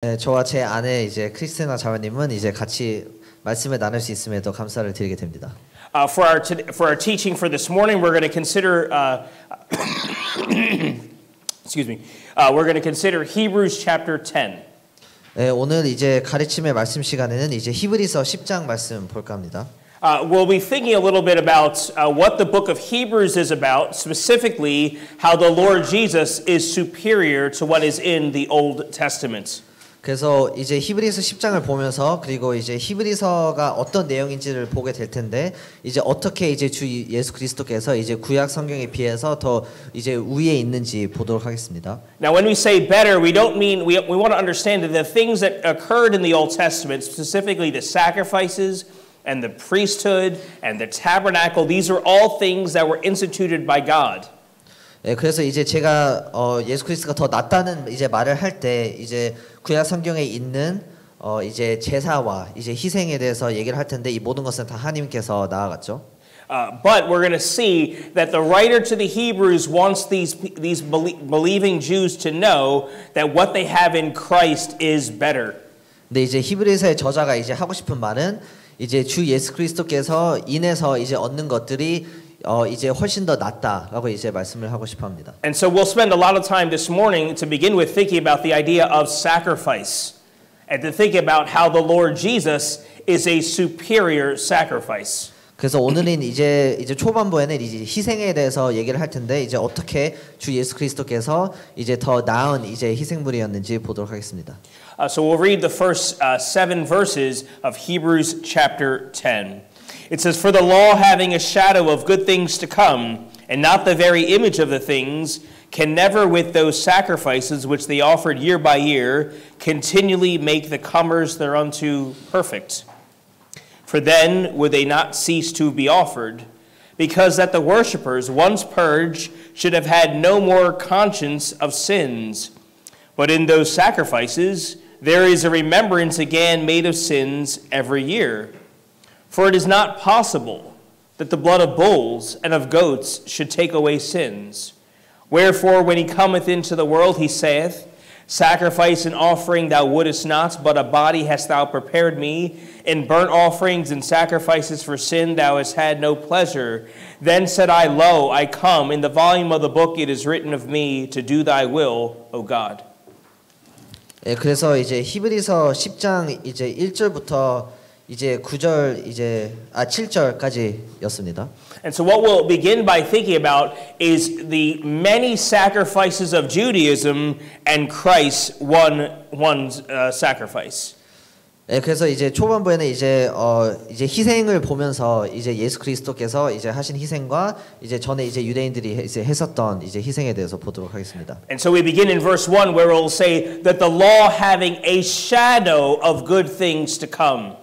네, 저와 제 아내 이제 크리스티나 자매님은 이제 같이 말씀을 나눌 수 있음에도 감사를 드리게 됩니다. For our teaching for this morning, we're going to consider excuse me. We're going to consider Hebrews chapter 10. 네, 오늘 이제 가르침의 말씀 시간에는 이제 히브리서 10장 말씀 볼까 합니다. We'll be thinking a little bit about what the book of Hebrews is about, specifically how the Lord Jesus is superior to what is in the Old Testament. 그래서 이제 히브리서 10장을 보면서 그리고 이제 히브리서가 어떤 내용인지를 보게 될 텐데 이제 어떻게 이제 주 예수 그리스도께서 이제 구약 성경에 비해서 더 이제 우위에 있는지 보도록 하겠습니다. Now when we say better, we don't mean we want to understand that the things that occurred in the Old Testament, specifically the sacrifices and the priesthood and the tabernacle, these are all things that were instituted by God. 예, 그래서 이제 제가 예수 그리스도가 더 낫다는 이제 말을 할 때 이제 구약 성경에 있는 이제 제사와 이제 희생에 대해서 얘기를 할 텐데 이 모든 것은 다 하나님께서 나아갔죠. But we're going to see that the writer to the Hebrews wants these believing Jews to know that what they have in Christ is better. 근데 이제 히브리서의 저자가 이제 하고 싶은 말은 이제 주 예수 그리스도께서 인해서 이제 얻는 것들이 이제 훨씬 더 낫다라고 이제 말씀을 하고 싶어합니다. And so we'll spend a lot of time this morning to begin with thinking about the idea of sacrifice and to think about how the Lord Jesus is a superior sacrifice. 그래서 오늘은 이제 초반부에는 이제 희생에 대해서 얘기를 할 텐데 이제 어떻게 주 예수 그리스도께서 이제 더 나은 이제 희생물이었는지 보도록 하겠습니다. So we'll read the first 7 verses of Hebrews chapter 10. It says, "For the law having a shadow of good things to come, and not the very image of the things, can never with those sacrifices which they offered year by year, continually make the comers thereunto perfect. For then would they not cease to be offered, because that the worshippers, once purged, should have had no more conscience of sins. But in those sacrifices there is a remembrance again made of sins every year. For it is not possible that the blood of bulls and of goats should take away sins. Wherefore, when he cometh into the world, he saith, Sacrifice and offering thou wouldest not, but a body hast thou prepared me. In burnt offerings and sacrifices for sin thou hast had no pleasure. Then said I, Lo, I come. In the volume of the book it is written of me, to do thy will, O God. 예, 그래서 이제 히브리서 10장 이제 1절부터 이제 9절 이제 7절까지였습니다. And so what we'll begin by thinking about is the many sacrifices of Judaism and Christ's one sacrifice. 예, 그래서 이제 초반부에는 이제 희생을 보면서 이제 예수 그리스도께서 이제 하신 희생과 이제 전에 이제 유대인들이 이제 했었던 이제 희생에 대해서 보도록 하겠습니다. And so we begin in verse 1 where we'll say that the law having a shadow of good things to come.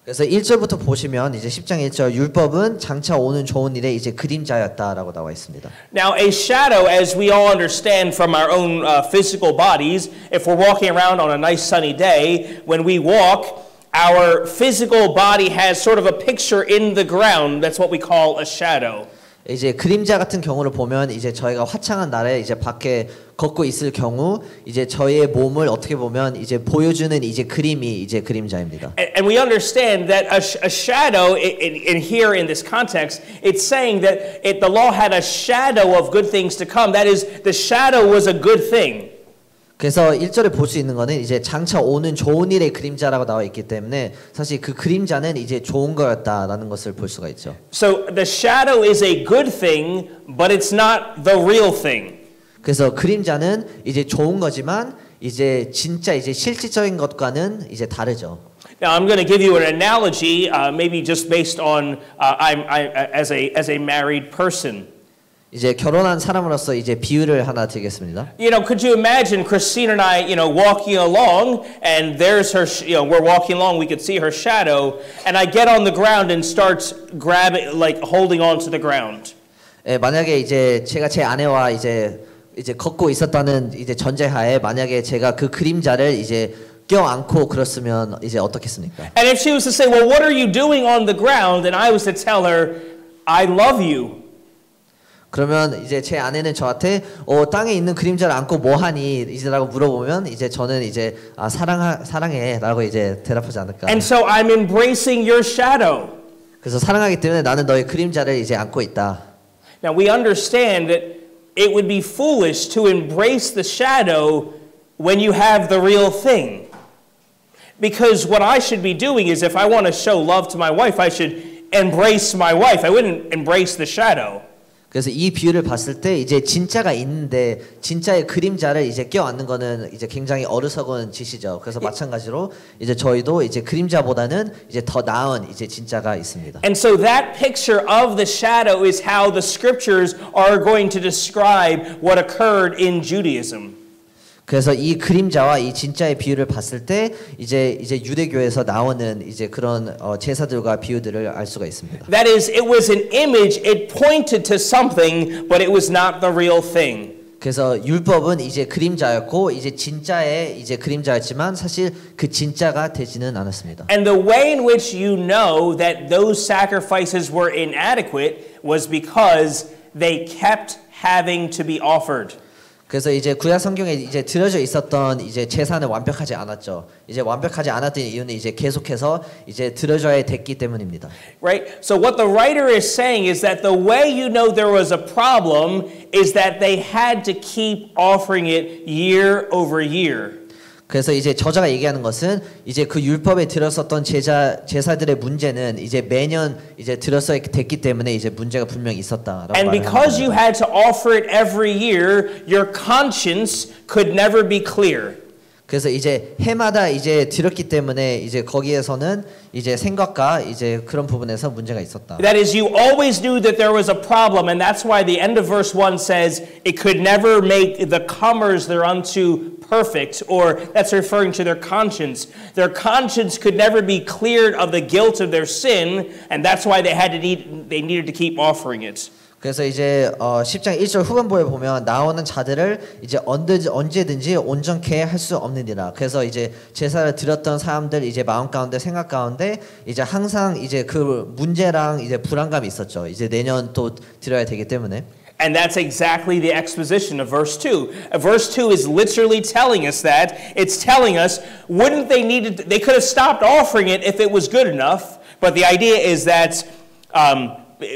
그래서 1절부터 보시면 이제 10장 1절 율법은 장차 오는 좋은 일의 이제 그림자였다라고 나와 있습니다. Now a shadow, as we all understand from our own physical bodies, if we're walking around on a nice sunny day, when we walk, our physical body has sort of a picture in the ground. That's what we call a shadow. 이제 그림자 같은 경우를 보면 이제 저희가 화창한 날에 이제 밖에 걷고 있을 경우 이제 저희의 몸을 어떻게 보면 이제 보여주는 이제 그림이 이제 그림자입니다. And we understand that a shadow in here in this context, it's saying that the law had a shadow of good things to come. That is, the shadow was a good thing. 그래서 1절에 볼 수 있는 거는 이제 장차 오는 좋은 일의 그림자라고 나와 있기 때문에 사실 그 그림자는 이제 좋은 거였다라는 것을 볼 수가 있죠. So the shadow is a good thing, but it's not the real thing. 그래서 그림자는 이제 좋은 거지만 이제 진짜 이제 실질적인 것과는 이제 다르죠. Now I'm going to give you an analogy, maybe just based on as a married person. 이제 결혼한 사람으로서 이제 비유를 하나 드리겠습니다. You know, could you imagine Christine and I, walking along, and there's her, we're walking along, we could see her shadow, and I get on the ground and starts grabbing, like holding on to the ground. 예, 만약에 이제 제가 제 아내와 이제 걷고 있었다는 이제 전제하에 만약에 제가 그 그림자를 이제 껴안고 그랬으면 이제 어떻겠습니까? And if she was to say, well, what are you doing on the ground? And I was to tell her, I love you. 그러면 이제 제 아내는 저한테 땅에 있는 그림자를 안고 뭐 하니 이제라고 물어보면 이제 저는 이제 사랑해라고 이제 대답하지 않을까. And so I'm embracing your shadow. 그래서 사랑하기 때문에 나는 너의 그림자를 이제 안고 있다. Now we understand that it would be foolish to embrace the shadow when you have the real thing. Because what I should be doing is if I want to show love to my wife, I should embrace my wife. I wouldn't embrace the shadow. 그래서 이 비유를 봤을 때 이제 진짜가 있는데 진짜의 그림자를 이제 껴안는 거는 이제 굉장히 어리석은 짓이죠. 그래서 마찬가지로 이제 저희도 이제 그림자보다는 이제 더 나은 이제 진짜가 있습니다. And so that picture of the shadow is how the scriptures are going to describe what occurred in Judaism. 그래서 이 그림자와 이 진짜의 비유를 봤을 때 이제 유대교에서 나오는 이제 그런 제사들과 비유들을 알 수가 있습니다. That is, it was an image. It pointed to something, but it was not the real thing. 그래서 율법은 이제 그림자였고 이제 진짜의 이제 그림자였지만 사실 그 진짜가 되지는 않았습니다. And the way in which you know that those sacrifices were inadequate was because they kept having to be offered. 그래서 이제 구약 성경에 이제 들어져 있었던 이제 제사는 완벽하지 않았죠. 이제 완벽하지 않았던 이유는 이제 계속해서 이제 들어져야 됐기 때문입니다. Right? So what the writer is saying is that the way you know there was a problem is that they had to keep offering it year over year. 그래서 이제 저자가 얘기하는 것은 이제 그 율법에 들었었던 제사들의 문제는 이제 매년 이제 들었어야 됐기 때문에 이제 문제가 분명히 있었다라고 And because you had to offer it every year, your conscience could never be clear. 그래서 이제 해마다 이제 들었기 때문에 이제 거기에서는 이제 생각과 이제 그런 부분에서 문제가 있었다. That is, you always knew that there was a problem, and that's why the end of verse 1 says it could never make the comers thereunto perfect, or that's referring to their conscience. Their conscience could never be cleared of the guilt of their sin, and that's why they needed to keep offering it. 그래서 이제 10장 1절 후반부에 보면 나오는 자들을 이제 언제든지 온전케 할 수 없느니라. 그래서 이제 제사를 드렸던 사람들 이제 마음 가운데 생각 가운데 이제 항상 이제 그 문제랑 이제 불안감이 있었죠. 이제 내년 또 드려야 되기 때문에. And that's exactly the exposition of verse 2. Verse 2 is literally telling us that. It's telling us, they could have stopped offering it if it was good enough, but the idea is that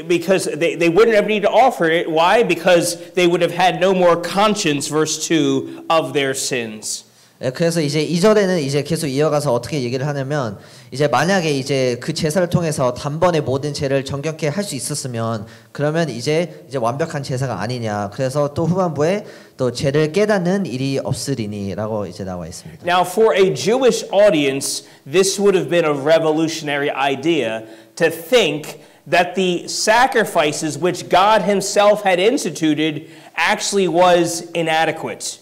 because they wouldn't have needed to offer it. Why? Because they would have had no more conscience, verse 2, of their sins. 그래서 이제 2절에는 이제 계속 이어가서 어떻게 얘기를 하냐면 이제 만약에 이제 그 제사를 통해서 단번에 모든 죄를 정결케 할 수 있었으면 그러면 이제 완벽한 제사가 아니냐. 그래서 또 후반부에 또 죄를 깨닫는 일이 없으리니라고 이제 나와 있습니다. Now for a Jewish audience, this would have been a revolutionary idea to think that the sacrifices which God himself had instituted actually was inadequate.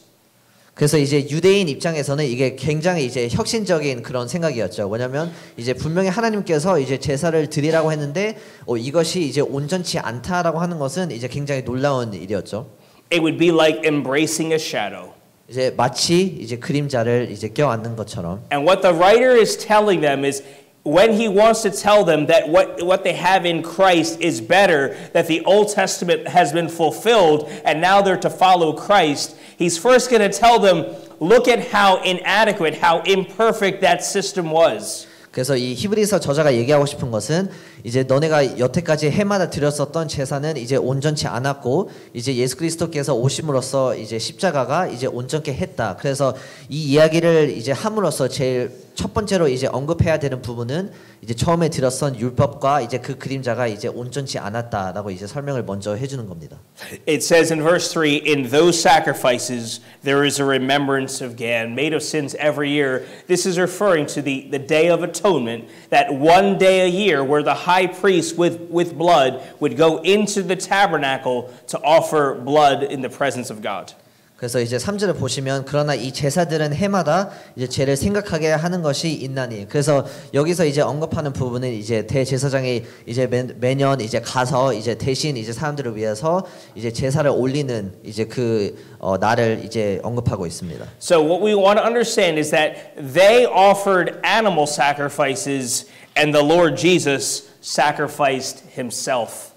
그래서 이제 유대인 입장에서는 이게 굉장히 이제 혁신적인 그런 생각이었죠. 왜냐하면 이제 분명히 하나님께서 이제 제사를 드리라고 했는데 이것이 이제 온전치 않다라고 하는 것은 이제 굉장히 놀라운 일이었죠. It would be like embracing a shadow. 이제 마치 이제 그림자를 이제 껴안는 것처럼. And what the writer is telling them is when he wants to tell them that what they have in Christ is better, that the Old Testament has been fulfilled, and now they're to follow Christ, he's first going to tell them, look at how inadequate, how imperfect that system was. 그래서 이 히브리서 저자가 얘기하고 싶은 것은 이제 너네가 여태까지 해마다 드렸었던 제사는 이제 온전치 않았고 이제 예수 그리스도께서 오심으로써 이제 십자가가 이제 온전케 했다. 그래서 이 이야기를 이제 함으로써 제일 첫 번째로 이제 언급해야 되는 부분은 이제 처음에 들었던 율법과 이제 그 그림자가 이제 온전치 않았다라고 이제 설명을 먼저 해주는 겁니다. It says in verse 3, in those sacrifices there is a remembrance of Gad, made of sins every year. This is referring to the Day of Atonement, that one day a year where the high priest with blood would go into the tabernacle to offer blood in the presence of God. 그래서 이제 3절을 보시면 그러나 이 제사들은 해마다 이제 죄를 생각하게 하는 것이 있나니. 그래서 여기서 이제 언급하는 부분은 이제 대제사장이 이제 매년 이제 가서 이제 대신 이제 사람들을 위해서 이제 제사를 올리는 이제 그 날을 이제 언급하고 있습니다. So what we want to understand is that they offered animal sacrifices and the Lord Jesus sacrificed himself.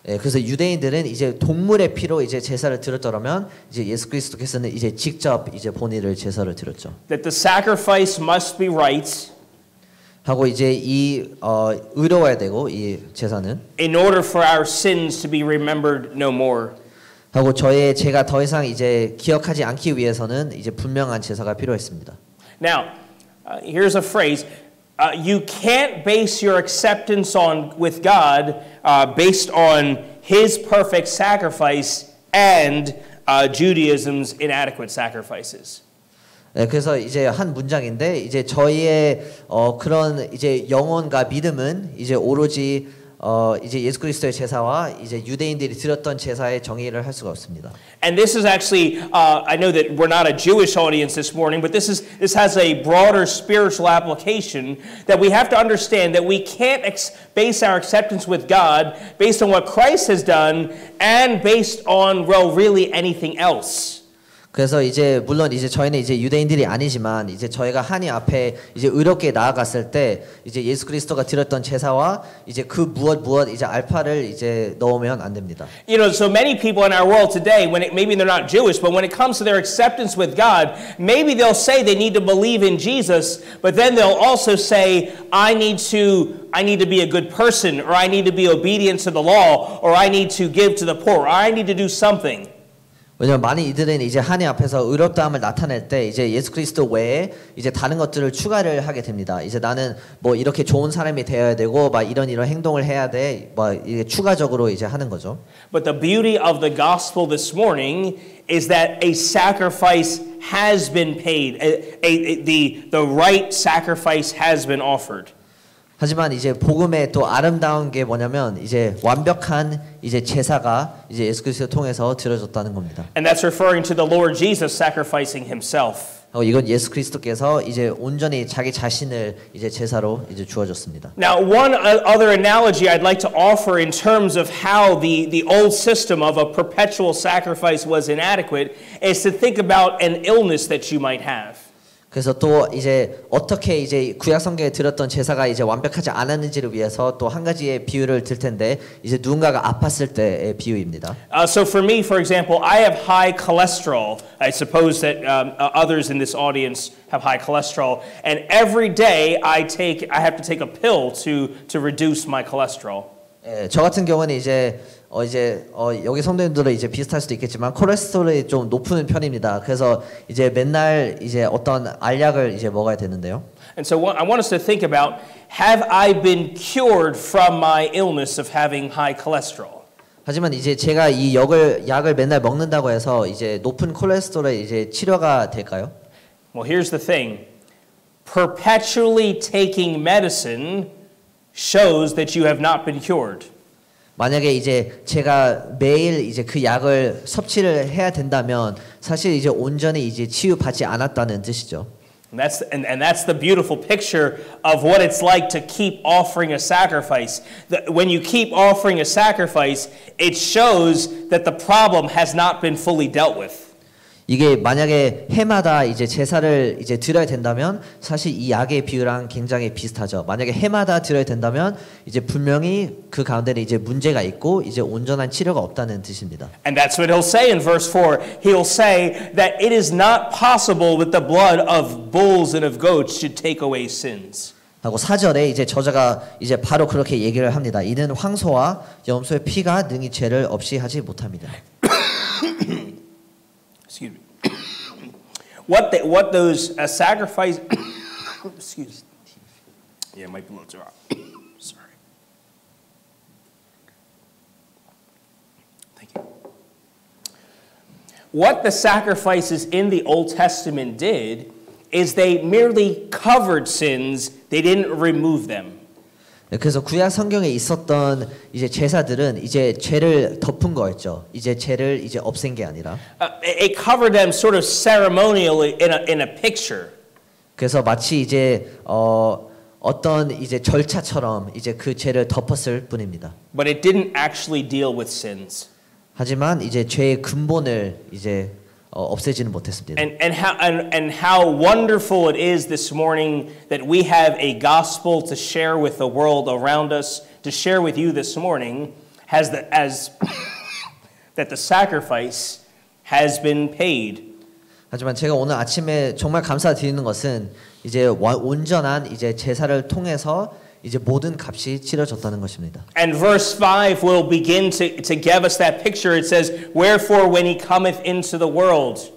예, 그래서 유대인들은 이제 동물의 피로 이제 제사를 드렸더라면 이제 예수 그리스도께서는 이제 직접 이제 본인을 제사를 드렸죠. That the sacrifice must be right 하고 이제 의로워야 되고 이 제사는 in order for our sins to be remembered no more. 하고 저의 죄가 더 이상 이제 기억하지 않기 위해서는 이제 분명한 제사가 필요했습니다. Now, here's a phrase. You can't base your acceptance with God based on His perfect sacrifice and Judaism's inadequate sacrifices. 네, 그래서 이제 한 문장인데 이제 저희의 그런 이제 영혼과 믿음은 이제 오로지 이제 예수 그리스도의 제사와 이제 유대인들이 드렸던 제사의 정의를 할 수가 없습니다. And this is actually, I know that we're not a Jewish audience this morning, but this has a broader spiritual application that we have to understand that we can't base our acceptance with God based on what Christ has done and based on, well, really anything else. 그래서 이제 물론 이제 저희는 이제 유대인들이 아니지만 이제 저희가 하나님 앞에 이제 의롭게 나아갔을 때 이제 예수 그리스도가 드렸던 제사와 이제 그 무엇 이제 알파를 이제 넣으면 안 됩니다. You know, so many people in our world today, maybe they're not Jewish, but when it comes to their acceptance with God, maybe they'll say they need to believe in Jesus, but then they'll also say, I need to be a good person, or I need to be obedient to the law, or I need to give to the poor, or I need to do something. 왜냐면 많은 이들은 이제 하나님 앞에서 의롭다함을 나타낼 때 이제 예수 그리스도 외에 이제 다른 것들을 추가를 하게 됩니다. 이제 나는 뭐 이렇게 좋은 사람이 되어야 되고 막 이런 행동을 해야 돼. 뭐 이게 추가적으로 이제 하는 거죠. But the beauty of the gospel this morning is that a sacrifice has been paid. The right sacrifice has been offered. 하지만 이제 복음의 또 아름다운 게 뭐냐면 이제 완벽한 이제 제사가 이제 예수 그리스도를 통해서 드려졌다는 겁니다. And that's referring to the Lord Jesus sacrificing himself. 이건 예수 그리스도께서 이제 온전히 자기 자신을 이제 제사로 이제 주어졌습니다. Now, one other analogy I'd like to offer in terms of how the old system of a perpetual sacrifice was inadequate is to think about an illness that you might have. 그래서 또 이제 어떻게 이제 구약 성경에 들었던 제사가 이제 완벽하지 않았는지를 위해서 또 한 가지의 비유를 들 텐데 이제 누군가가 아팠을 때의 비유입니다. So for me, for example, I have high cholesterol. I suppose that others in this audience have high cholesterol, and every day I have to take a pill to reduce my cholesterol. 저 같은 경우는 이제 여기 성도님들은 이제 비슷할 수도 있겠지만 콜레스테롤이 좀 높은 편입니다. 그래서 이제 맨날 이제 어떤 알약을 이제 먹어야 되는데요. And so I want us to think about, have I been cured from my illness of having high cholesterol? 하지만 이제 제가 이 약을 맨날 먹는다고 해서 이제 높은 콜레스테롤에 이제 치료가 될까요? Well, here's the thing. Perpetually taking medicine shows that you have not been cured. 만약에 이제 제가 매일 이제 그 약을 섭취를 해야 된다면 사실 이제 온전히 이제 치유받지 않았다는 뜻이죠. And that's the beautiful picture of what it's like to keep offering a sacrifice. When you keep offering a sacrifice, it shows that the problem has not been fully dealt with. 이게 만약에 해마다 이제 제사를 이제 드려야 된다면 사실 이 약의 비유랑 굉장히 비슷하죠. 만약에 해마다 드려야 된다면 이제 분명히 그 가운데는 이제 문제가 있고 이제 온전한 치료가 없다는 뜻입니다. And that's what he'll say in verse 4. He'll say that it is not possible with the blood of bulls and of goats to take away sins. 하고 4절에 이제 저자가 이제 바로 그렇게 얘기를 합니다. 이는 황소와 염소의 피가 능히 죄를 없이 하지 못합니다. Excuse me. What those sacrifice. Excuse me. Yeah, it might be a little too hot. Sorry. Thank you. What the sacrifices in the Old Testament did is they merely covered sins. They didn't remove them. 그래서 구약 성경에 있었던 이제 제사들은 이제 죄를 덮은 거였죠. 이제 죄를 이제 없앤 게 아니라. It covered them sort of ceremonially in a picture. 그래서 마치 이제 어떤 이제 절차처럼 이제 그 죄를 덮었을 뿐입니다. But it didn't actually deal with sins. 하지만 이제 죄의 근본을 이제 없애지는 못했습니다. And how wonderful it is this morning that we have a gospel to share with the world around us, to share with you this morning, that the sacrifice has been paid. 하지만 제가 오늘 아침에 정말 감사드리는 것은 이제 온전한 이제 제사를 통해서 이제 모든 값이 치러졌다는 것입니다. And verse 5 will begin to give us that picture. It says, "Wherefore when he cometh into the world."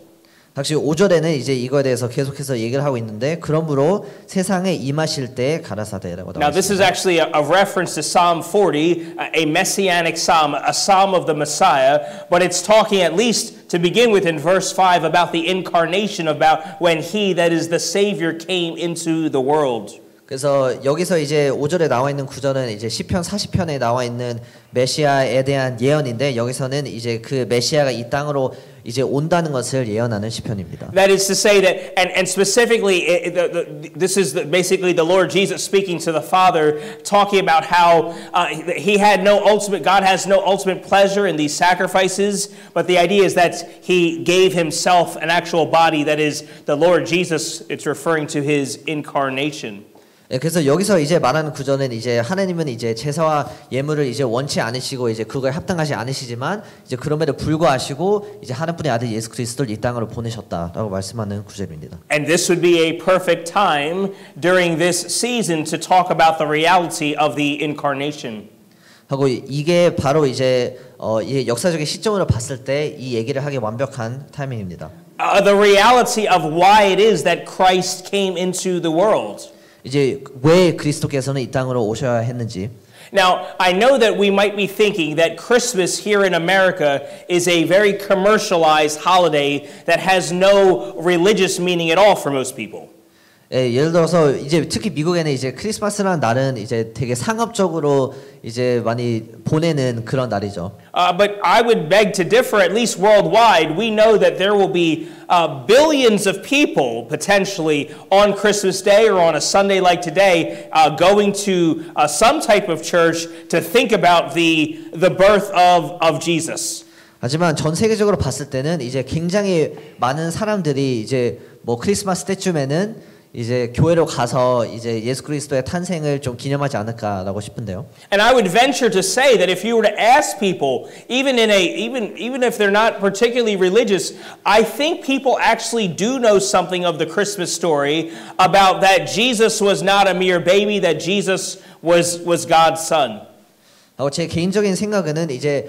당시 5절에는 이제 이거에 대해서 계속해서 얘기를 하고 있는데 그러므로 세상에 임하실 때 가라사대라고 나와 있습니다. Now this is actually a reference to Psalm 40, a messianic psalm, a psalm of the Messiah, but it's talking at least to begin with in verse 5 about the incarnation, about when he, that is the Savior, came into the world. 그래서 여기서 이제 5절에 나와 있는 구절은 이제 시편 40편에 나와 있는 메시아에 대한 예언인데 여기서는 이제 그 메시아가 이 땅으로 이제 온다는 것을 예언하는 시편입니다. That is to say that, and specifically, this is basically the Lord Jesus speaking to the Father, talking about how he had no ultimate, God has no ultimate pleasure in these sacrifices, but the idea is that he gave himself an actual body, that is the Lord Jesus. It's referring to his incarnation. 그래서 여기서 이제 말하는 구절은 이제 하나님은 이제 제사와 예물을 이제 원치 않으시고 이제 그거에 합당하지 않으시지만 이제 그럼에도 불구하시고 이제 하나뿐의 아들 예수 그리스도를 이 땅으로 보내셨다라고 말씀하는 구절입니다. And this would be a perfect time during this season to talk about the reality of the incarnation. 하고 이게 바로 이제 이 역사적인 시점으로 봤을 때 이 얘기를 하기 완벽한 타이밍입니다. The reality of why it is that Christ came into the world. 이제 왜 그리스도께서는 이 땅으로 오셔야 했는지. Now, I know that we might be thinking that Christmas here in America is a very commercialized holiday that has no religious meaning at all for most people. 예를 들어서 이제 특히 미국에는 이제 크리스마스라는 날은 이제 되게 상업적으로 이제 많이 보내는 그런 날이죠. But I would beg to differ. At least worldwide, we know that there will be billions of people potentially on Christmas Day or on a Sunday like today going to some type of church to think about the birth of Jesus. 하지만 전 세계적으로 봤을 때는 이제 굉장히 많은 사람들이 이제 뭐 크리스마스 때쯤에는 이제 교회로 가서 이제 예수 그리스도의 탄생을 좀 기념하지 않을까라고 싶은데요. And I would venture to say that if you were to ask people, even if they're not particularly religious, I think people actually do know something of the Christmas story about that Jesus was not a mere baby, that Jesus was God's son. 제 개인적인 생각은 이제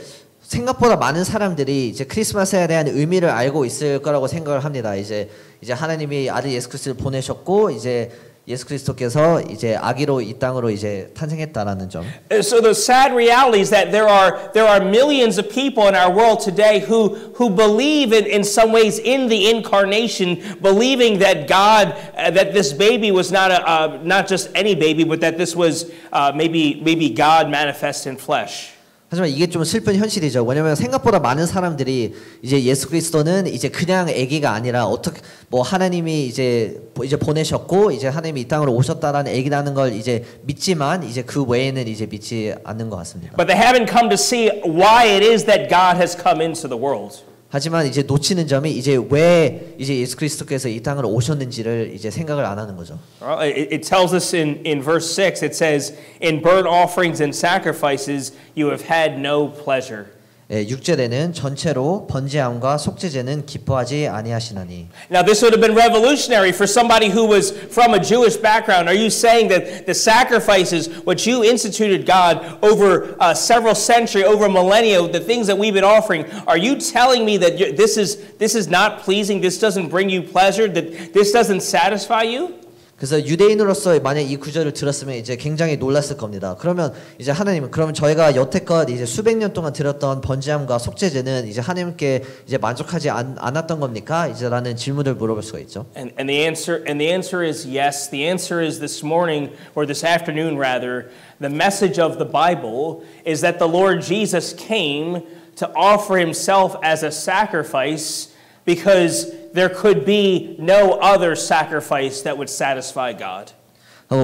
생각보다 많은 사람들이 이제 크리스마스에 대한 의미를 알고 있을 거라고 생각을 합니다. 이제 하나님이 아들 예수 그리스도를 보내셨고 이제 예수 그리스도께서 이제 아기로 이 땅으로 이제 탄생했다라는 점. So the sad reality is that there are millions of people in our world today who believe in some ways in the incarnation, believing that God, that this baby was not just any baby, but that this was maybe God manifest in flesh. 하지만 이게 좀 슬픈 현실이죠. 왜냐하면 생각보다 많은 사람들이 이제 예수 그리스도는 이제 그냥 아기가 아니라 어떻게 뭐 하나님이 이제 보내셨고 이제 하나님이 이 땅으로 오셨다라는 아기라는 걸 이제 믿지만 이제 그 외에는 이제 믿지 않는 것 같습니다. But they haven't come to see why it is that God has come into the world. 하지만 이제 놓치는 점이 이제 왜 이제 예수 그리스도께서 이 땅으로 오셨는지를 이제 생각을 안 하는 거죠. It tells us in verse 6, it says, "In burnt offerings and sacrifices you have had no pleasure." 6절에는 전체로 번제함과 속죄제는 기뻐하지 아니하시나니. Now this would have been revolutionary for somebody who was from a Jewish background. Are you saying that the sacrifices which you instituted, God, over several centuries, over millennia, the things that we've been offering, are you telling me that this is not pleasing, this doesn't bring you pleasure, that this doesn't satisfy you? 그래서 유대인으로서 만약 이 구절을 들었으면 이제 굉장히 놀랐을 겁니다. 그러면 이제 하나님은 그러면 저희가 여태껏 이제 수백 년 동안 드렸던 번제함과 속죄제는 이제 하나님께 이제 만족하지 않았던 겁니까? 이제라는 질문을 물어볼 수가 있죠. And the answer is yes. The answer is this morning or this afternoon rather, the message of the Bible is that the Lord Jesus came to offer himself as a sacrifice because there could be no other sacrifice that would satisfy God.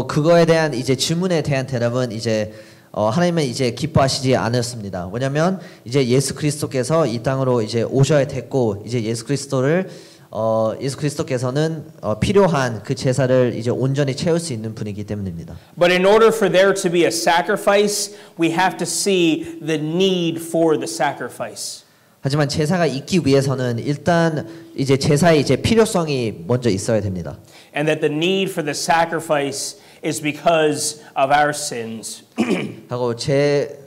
그거에 대한 이제 질문에 대한 대답은 이제 하나님은 이제 기뻐하시지 않았습니다. 왜냐하면 이제 예수 그리스도께서 이 땅으로 이제 오셔야 됐고 이제 예수 그리스도를 예수 그리스도께서는 필요한 그 제사를 이제 온전히 채울 수 있는 분이기 때문입니다. But in order for there to be a sacrifice, we have to see the need for the sacrifice. 하지만 제사가 있기 위해서는 일단 이제 제사의 이제 필요성이 먼저 있어야 됩니다. And that the need for the sacrifice is because of our sins. 하고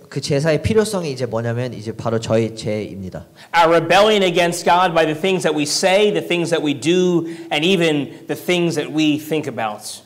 그 제사의 필요성이 이제 뭐냐면 이제 바로 저희 죄입니다. Our rebellion against God by the things that we say, the things that we do, and even the things that we think about.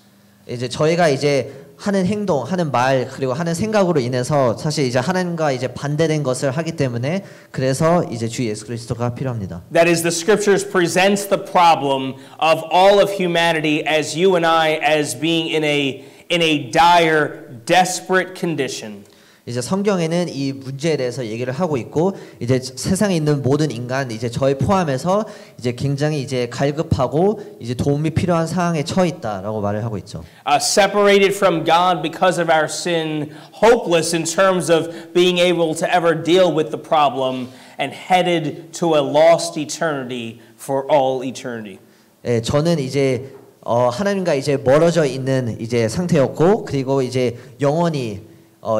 이제 저희가 이제 하는 행동, 하는 말 그리고 하는 생각으로 인해서 사실 이제 하나님과 이제 반대된 것을 하기 때문에 그래서 이제 주 예수 그리스도가 필요합니다. That is, the scriptures presents the problem of all of humanity as you and I as being in a dire, desperate condition. 이제 성경에는 이 문제에 대해서 얘기를 하고 있고 이제 세상에 있는 모든 인간 이제 저희 포함해서 이제 굉장히 이제 갈급하고 이제 도움이 필요한 상황에 처해 있다라고 말을 하고 있죠. Separated from God because of our sin, hopeless in terms of being able to ever deal with the problem, and headed to a lost eternity for all eternity. 예, 저는 이제 하나님과 이제 멀어져 있는 이제 상태였고 그리고 이제 영원히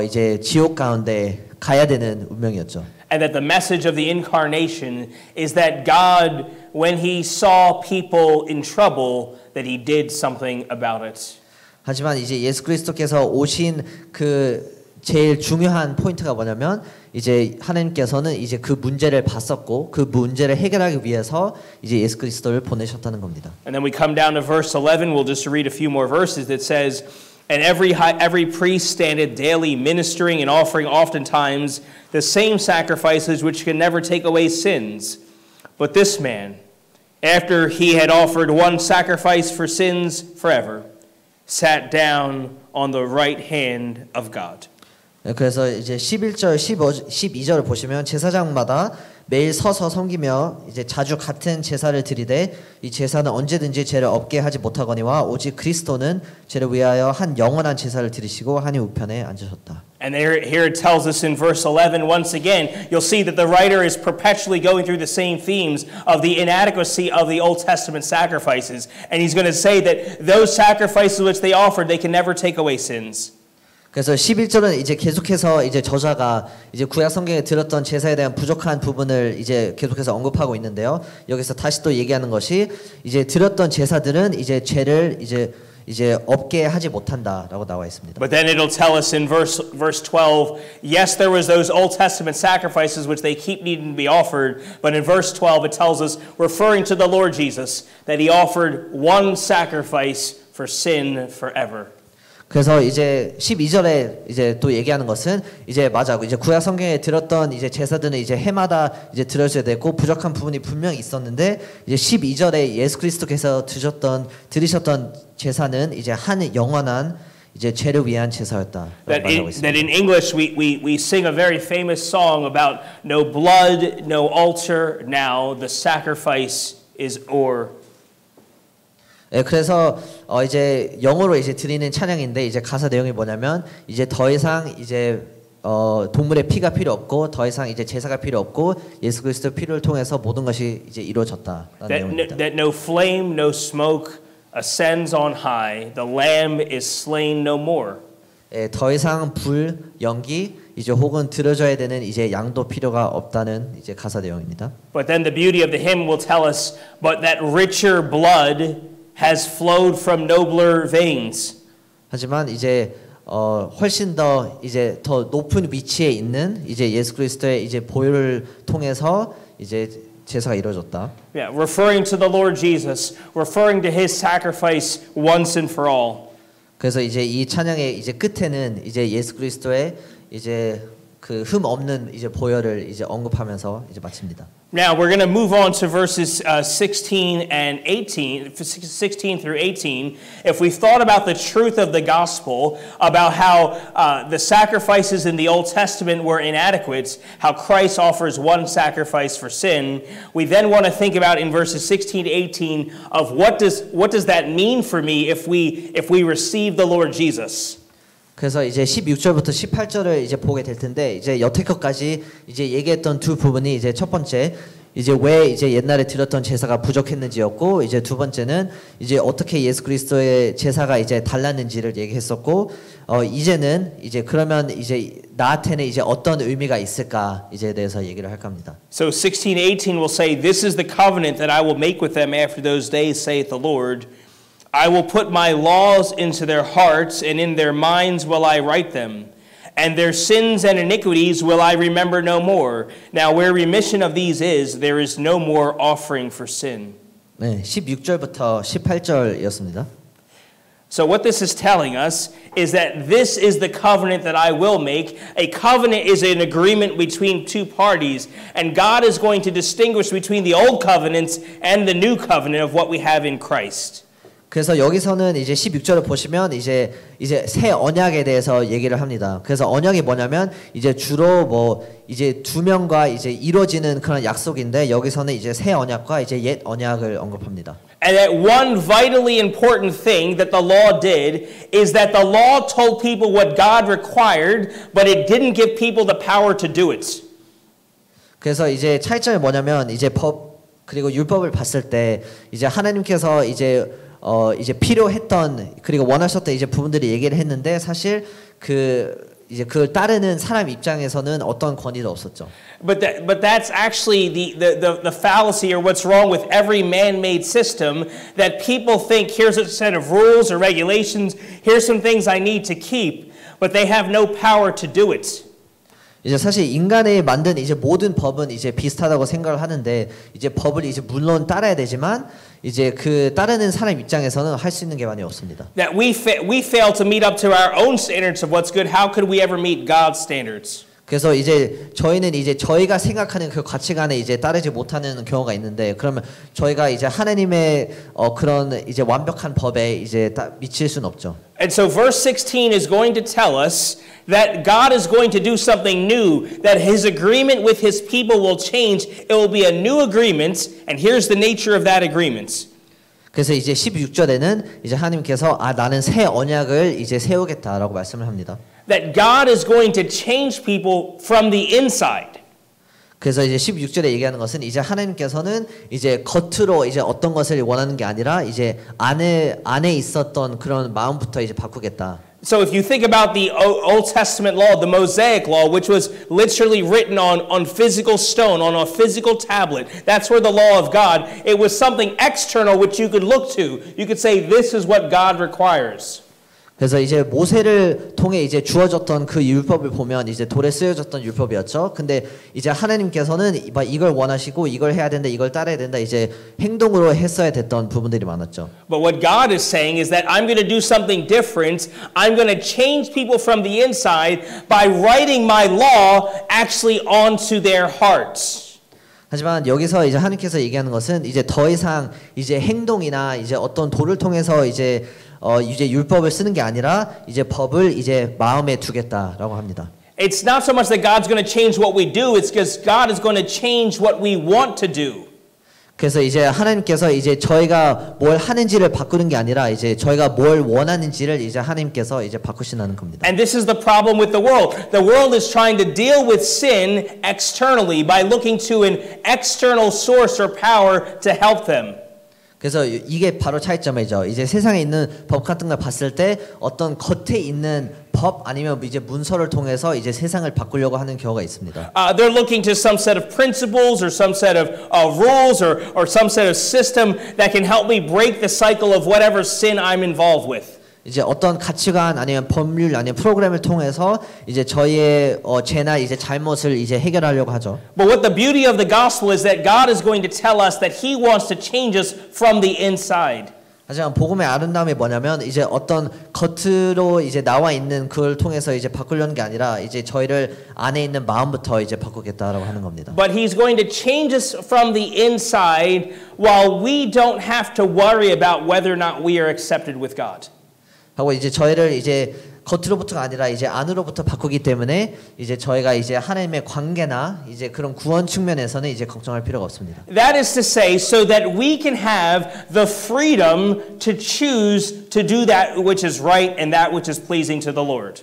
이제 지옥 가운데 가야 되는 운명이었죠. And that the message of the incarnation is that God, when he saw people in trouble, that he did something about it. 하지만 이제 예수 그리스도께서 오신 그 제일 중요한 포인트가 뭐냐면 이제 하나님께서는 이제 그 문제를 봤었고 그 문제를 해결하기 위해서 이제 예수 그리스도를 보내셨다는 겁니다. And then we come down to verse 11. We'll just read a few more verses that says, and every priest standeth daily ministering and offering oftentimes the same sacrifices which can never take away sins. But this man, after he had offered one sacrifice for sins forever, sat down on the right hand of God. 그래서 이제 11절, 12절을 보시면 제사장마다 매일 서서 섬기며 이제 자주 같은 제사를 드리되 이 제사는 언제든지 죄를 없게 하지 못하거니와 오직 그리스도는 죄를 위하여 한 영원한 제사를 드리시고 하나님 우편에 앉으셨다. And here it tells us in verse 11, once again, you'll see that the writer is perpetually going through the same themes of the inadequacy of the Old Testament sacrifices. And he's going to say that those sacrifices which they offered, they can never take away sins. 그래서 11절은 이제 계속해서 이제 저자가 이제 구약 성경에 들었던 제사에 대한 부족한 부분을 이제 계속해서 언급하고 있는데요. 여기서 다시 또 얘기하는 것이 이제 들었던 제사들은 이제 죄를 이제 없게 하지 못한다라고 나와 있습니다. But then it'll tell us in verse 12, yes, there was those Old Testament sacrifices which they keep needing to be offered, but in verse 12 it tells us, referring to the Lord Jesus, that he offered one sacrifice for sin forever. 그래서 이제 12절에 이제 또 얘기하는 것은 이제 맞아 이제 구약 성경에 들었던 이제 제사들은 이제 해마다 이제 들어져야 되고 부족한 부분이 분명히 있었는데 이제 12절에 예수 그리스도께서 드리셨던 제사는 이제 한 영원한 이제 죄를 위한 제사였다. That in English we sing a very famous song about no blood, no altar. Now the sacrifice is o'er. 예, 그래서 이제 영어로 이제 드리는 찬양인데 이제 가사 내용이 뭐냐면 이제 더 이상 이제 동물의 피가 필요 없고 더 이상 이제 제사가 필요 없고 예수 그리스도의 피를 통해서 모든 것이 이제 이루어졌다라는 내용입니다. That no flame, no smoke ascends on high. The lamb is slain no more. 예, 더 이상 불, 연기 이제 혹은 들어져야 되는 이제 양도 필요가 없다는 이제 가사 내용입니다. But then the beauty of the hymn will tell us, but that richer blood has flowed from nobler veins. 하지만 이제 훨씬 더 이제 더 높은 위치에 있는 이제 예수 그리스도의 이제 보혈을 통해서 이제 제사가 이루어졌다. Yeah, referring to the Lord Jesus, referring to his sacrifice once and for all. 그래서 이제 이 찬양의 이제 끝에는 이제 예수 그리스도의 이제 그 흠 없는 이제 보혈을 이제 언급하면서 이제 마칩니다. Now we're going to move on to verses 16 and 18, 16 through 18. If we thought about the truth of the gospel, about how the sacrifices in the Old Testament were inadequate, how Christ offers one sacrifice for sin, we then want to think about in verses 16 to 18 of what does that mean for me if we receive the Lord Jesus. 그래서 이제 16절부터 18절을 이제 보게 될 텐데 이제 여태껏까지 이제 얘기했던 두 부분이 이제 첫 번째 이제 왜 이제 옛날에 드렸던 제사가 부족했는지였고 이제 두 번째는 이제 어떻게 예수 그리스도의 제사가 이제 달랐는지를 얘기했었고 이제는 이제 그러면 이제 나한테는 이제 어떤 의미가 있을까 이제에 대해서 얘기를 할 겁니다. So 16:18 will say, "This is the covenant that I will make with them after those days, saith the Lord. I will put my laws into their hearts, and in their minds will I write them. And their sins and iniquities will I remember no more. Now where remission of these is, there is no more offering for sin." 네, 16절부터 18절이었습니다. So what this is telling us is that this is the covenant that I will make. A covenant is an agreement between two parties, and God is going to distinguish between the old covenants and the new covenant of what we have in Christ. 그래서 여기서는 이제 16절을 보시면 이제 새 언약에 대해서 얘기를 합니다. 그래서 언약이 뭐냐면 이제 주로 뭐 이제 두 명과 이제 이루어지는 그런 약속인데 여기서는 이제 새 언약과 이제 옛 언약을 언급합니다. And that one vitally important thing that the law did is that the law told people what God required, but it didn't give people the power to do it. 그래서 이제 차이점이 뭐냐면 이제 법 그리고 율법을 봤을 때 이제 하나님께서 이제 필요했던 그리고 원하셨던 이제 부분들이 얘기를 했는데 사실 이제 그걸 따르는 사람 입장에서는 어떤 권위도 없었죠. But that's actually the fallacy or what's wrong with every man-made system, that people think here's a set of rules or regulations, here's some things I need to keep, but they have no power to do it. 이제 사실 인간이 만든 이제 모든 법은 이제 비슷하다고 생각을 하는데 이제 법을 이제 물론 따라야 되지만 이제 그 따르는 사람 입장에서는 할 수 있는 게 많이 없습니다. That we fail to meet up to our own standards of what's good. How could we ever meet God's standards? 그래서 이제 저희는 이제 저희가 생각하는 그 가치관에 이제 따르지 못하는 경우가 있는데 그러면 저희가 이제 하나님의 그런 이제 완벽한 법에 이제 미칠 수는 없죠. And so verse 16 is going to tell us that God is going to do something new, that his agreement with his people will change. It will be a new agreement, and here's the nature of that agreement. 그래서 이제 16절에는 이제 하나님께서 나는 새 언약을 이제 세우겠다라고 말씀을 합니다. That God is going to change people from the inside. 그래서 이제 16절에 얘기하는 것은 이제 하나님께서는 이제 겉으로 이제 어떤 것을 원하는 게 아니라 이제 안에 있었던 그런 마음부터 이제 바꾸겠다. So if you think about the Old Testament law, the Mosaic law, which was literally written on physical stone, on a physical tablet, that's where the law of God, it was something external which you could look to. You could say, this is what God requires. 그래서 이제 모세를 통해 이제 주어졌던 그 율법을 보면 이제 돌에 쓰여졌던 율법이었죠. 근데 이제 하나님께서는 이걸 원하시고 이걸 해야 된다, 이걸 따라야 된다, 이제 행동으로 했어야 됐던 부분들이 많았죠. But what God is saying is that I'm going to do something different. I'm going to change people from the inside by writing my law actually onto their hearts. 하지만 여기서 이제 하나님께서 얘기하는 것은 이제 더 이상 이제 행동이나 이제 어떤 도를 통해서 이제 율법을 쓰는 게 아니라 이제 법을 이제 마음에 두겠다라고 합니다. It's not so much that God's going to change what we do, it's because God is going to change what we want to do. 그래서 이제 하나님께서 이제 저희가 뭘 하는지를 바꾸는 게 아니라 이제 저희가 뭘 원하는지를 이제 하나님께서 이제 바꾸신다는 겁니다. And this is the problem with the world. The world is trying to deal with sin externally by looking to an external source or power to help them. 그래서 이게 바로 차이점이죠. 이제 세상에 있는 법 같은 걸 봤을 때 어떤 겉에 있는 법 아니면 이제 문서를 통해서 이제 세상을 바꾸려고 하는 경우가 있습니다. They're looking to some set of principles or some set of rules or some set of system that can help me break the cycle of whatever sin I'm involved with. 이제 어떤 가치관 아니면 법률 아니면 프로그램을 통해서 이제 저희의 죄나 이제 잘못을 이제 해결하려고 하죠. But what the beauty of the gospel is that God is going to tell us that He wants to change us from the inside. 하지만 복음의 아름다움이 뭐냐면 이제 어떤 겉으로 이제 나와 있는 그걸 통해서 이제 바꾸려는 게 아니라 이제 저희를 안에 있는 마음부터 이제 바꾸겠다라고 하는 겁니다. But He's going to change us from the inside while we don't have to worry about whether or not we are accepted with God. 하고 이제 저희를 이제 겉으로부터가 아니라 이제 안으로부터 바꾸기 때문에 이제 저희가 이제 하나님의 관계나 이제 그런 구원 측면에서는 이제 걱정할 필요가 없습니다. That is to say, so that we can have the freedom to choose to do that which is right and that which is pleasing to the Lord.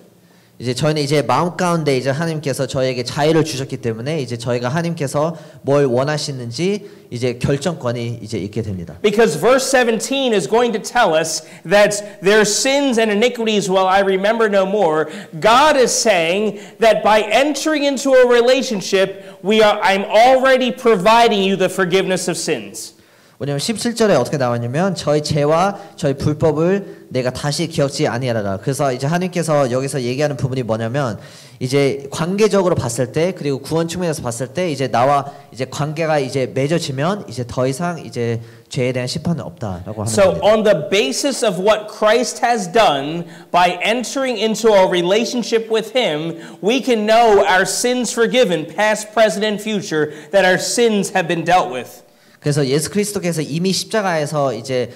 이제 저희는 이제 마음 가운데 이제 하나님께서 저희에게 자유를 주셨기 때문에 이제 저희가 하나님께서 뭘 원하시는지 이제 결정권이 이제 있게 됩니다. Because verse 17 is going to tell us that their sins and iniquities will I remember no more. God is saying that by entering into a relationship, I'm already providing you the forgiveness of sins. 왜냐하면 17절에 어떻게 나왔냐면 저희 죄와 저희 불법을 내가 다시 기억지 아니하리라. 그래서 이제 하나님께서 여기서 얘기하는 부분이 뭐냐면 이제 관계적으로 봤을 때 그리고 구원 측면에서 봤을 때 이제 나와 이제 관계가 이제 맺어지면 이제 더 이상 이제 죄에 대한 심판은 없다라고 하는 So 겁니다. on the basis of what Christ has done by entering into a relationship with him, we can know our sins forgiven, past, present and future, that our sins have been dealt with. 그래서 예수 그리스도께서 이미 십자가에서 이제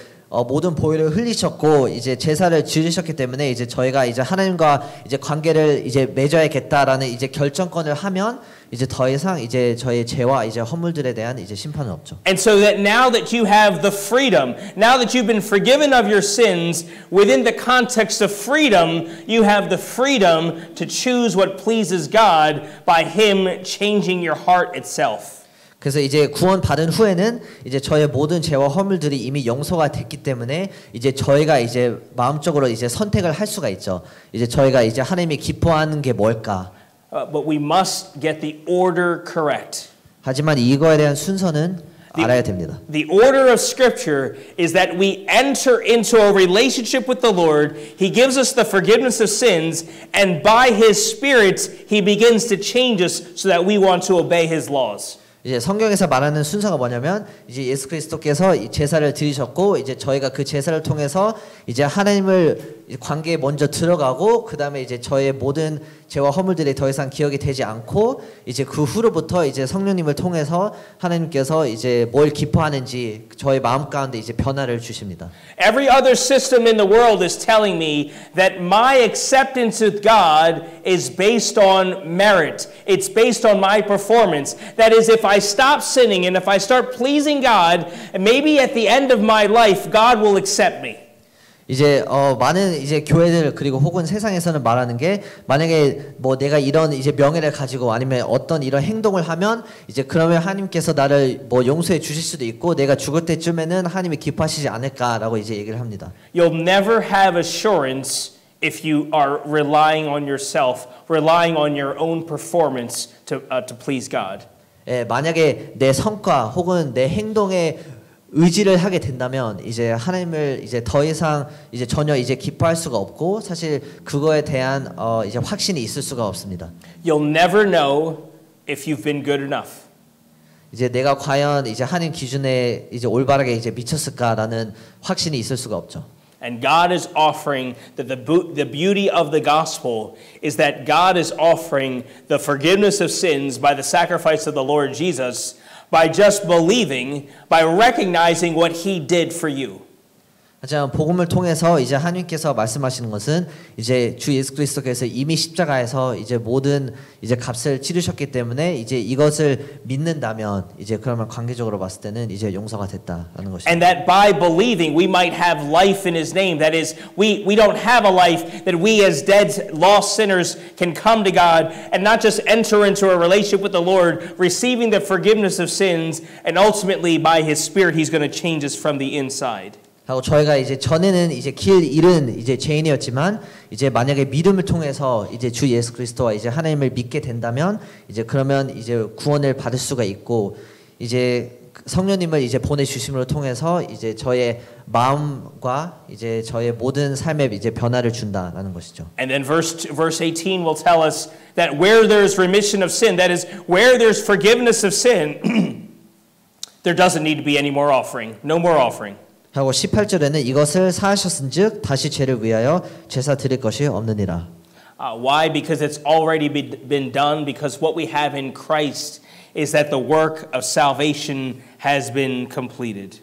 모든 보혈을 흘리셨고 이제 제사를 지으셨기 때문에 이제 저희가 이제 하나님과 이제 관계를 이제 맺어야겠다라는 이제 결정권을 하면 이제 더 이상 이제 저희 죄와 이제 허물들에 대한 이제 심판은 없죠. And so that now that you have the freedom, now that you've been forgiven of your sins, within the context of freedom, you have the freedom to choose what pleases God by him changing your heart itself. 그래서 이제 구원 받은 후에는 이제 저의 모든 죄와 허물들이 이미 용서가 됐기 때문에 이제 저희가 이제 마음적으로 이제 선택을 할 수가 있죠. 이제 저희가 이제 하나님이 기뻐하는 게 뭘까? But we must get the order correct. 하지만 이거에 대한 순서는 알아야 됩니다. The order of Scripture is that we enter into a relationship with the Lord. He gives us the forgiveness of sins, and by His Spirit, He begins to change us so that we want to obey His laws. 이제 성경에서 말하는 순서가 뭐냐면 이제 예수 그리스도께서 이 제사를 드리셨고 이제 저희가 그 제사를 통해서 이제 하나님을 관계에 먼저 들어가고 그 다음에 이제 저의 모든 죄와 허물들이 더 이상 기억이 되지 않고 이제 그 후로부터 이제 성령님을 통해서 하나님께서 이제 뭘 기뻐하는지 저의 마음 가운데 이제 변화를 주십니다. Every other system in the world is telling me that my acceptance with God is based on merit. It's based on my performance. That is, if I stop sinning and if I start pleasing God, maybe at the end of my life, God will accept me. 이제 많은 이제 교회들 그리고 혹은 세상에서는 말하는 게 만약에 뭐 내가 이런 이제 명예를 가지고 아니면 어떤 이런 행동을 하면 이제 그러면 하나님께서 나를 뭐 용서해 주실 수도 있고 내가 죽을 때쯤에는 하나님이 기뻐하시지 않을까라고 이제 얘기를 합니다. You'll never have assurance if you are relying on yourself, relying on your own performance to please God. 예, 만약에 내 성과 혹은 내 행동에 의지를 하게 된다면 이제 하나님을 이제 더 이상 이제 전혀 이제 기뻐할 수가 없고 사실 그거에 대한 이제 확신이 있을 수가 없습니다. You'll never know if you've been good enough. 이제 내가 과연 이제 하나님 기준에 이제 올바르게 이제 미쳤을까라는 확신이 있을 수가 없죠. And God is offering that the beauty of the gospel is that God is offering the forgiveness of sins by the sacrifice of the Lord Jesus. By just believing, by recognizing what He did for you. 하지만 복음을 통해서 이제 하나님께서 말씀하시는 것은 이제 주 예수 그리스도께서 이미 십자가에서 이제 모든 이제 값을 치르셨기 때문에 이제 이것을 믿는다면 이제 그러면 관계적으로 봤을 때는 이제 용서가 됐다라는 것입니다. And that by believing we might have life in His name. That is, we don't have a life that we as dead, lost sinners can come to God and not just enter into a relationship with the Lord, receiving the forgiveness of sins, and ultimately by His Spirit He's going to change us from the inside. 하고 저희가 이제 전에는 이제 길 잃은 이제 죄인이었지만 이제 만약에 믿음을 통해서 이제 주 예수 그리스도와 이제 하나님을 믿게 된다면 이제 그러면 이제 구원을 받을 수가 있고 이제 성령님을 이제 보내 주심으로 통해서 이제 저의 마음과 이제 저의 모든 삶에 이제 변화를 준다라는 것이죠. And then verse 18 will tell us that where there's remission of sin, that is where there's forgiveness of sin, there doesn't need to be any more offering, no more offering. 하고 18절에는 이것을 사하셨은즉 다시 죄를 위하여 제사 드릴 것이 없느니라. Why? Because it's already been done. Because what we have in Christ is that the work of salvation has been completed.